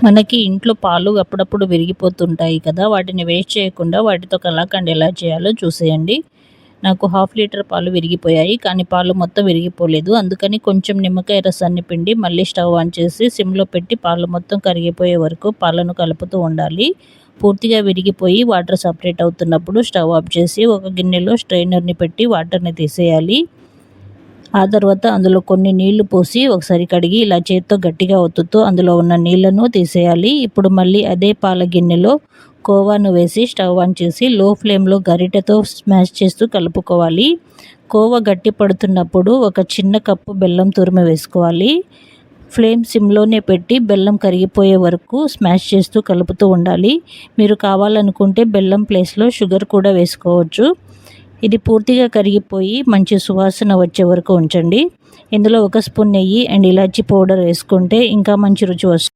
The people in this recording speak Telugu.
మనకి ఇంట్లో పాలు అప్పుడప్పుడు విరిగిపోతుంటాయి కదా! వాటిని వేస్ట్ చేయకుండా వాటితో కలాకండ్ ఎలా చేయాలో చూసేయండి. నాకు హాఫ్ లీటర్ పాలు విరిగిపోయాయి. కానీ పాలు మొత్తం విరిగిపోలేదు. అందుకని కొంచెం నిమ్మకాయ రసాన్ని పిండి మళ్ళీ స్టవ్ ఆన్ చేసి సిమ్‌లో పెట్టి పాలు మొత్తం కరిగిపోయే వరకు పాలను కలుపుతూ ఉండాలి. పూర్తిగా విరిగిపోయి వాటర్ సెపరేట్ అవుతున్నప్పుడు స్టవ్ ఆఫ్ చేసి ఒక గిన్నెలో స్ట్రెయినర్‌ని పెట్టి వాటర్‌ని తీసేయాలి. ఆ తర్వాత అందులో కొన్ని నీళ్లు పోసి ఒకసారి కడిగి ఇలా చేత్తో గట్టిగా ఒత్తుతూ అందులో ఉన్న నీళ్లను తీసేయాలి. ఇప్పుడు మళ్ళీ అదే పాల గిన్నెలో కోవాను వేసి స్టవ్ ఆన్ చేసి లో ఫ్లేమ్‌లో గరిటెతో స్మాష్ చేస్తూ కలుపుకోవాలి. కోవ గట్టి పడుతున్నప్పుడు ఒక చిన్న కప్పు బెల్లం తురుము వేసుకోవాలి. ఫ్లేమ్ సిమ్‌లోనే పెట్టి బెల్లం కరిగిపోయే వరకు స్మాష్ చేస్తూ కలుపుతూ ఉండాలి. మీరు కావాలనుకుంటే బెల్లం ప్లేస్‌లో షుగర్ కూడా వేసుకోవచ్చు. ఇది పూర్తిగా కరిగిపోయి మంచి సువాసన వచ్చే వరకు ఉంచండి. ఇందులో ఒక స్పూన్ నెయ్యి అండ్ ఇలాచీ పౌడర్ వేసుకుంటే ఇంకా మంచి రుచి వస్తుంది.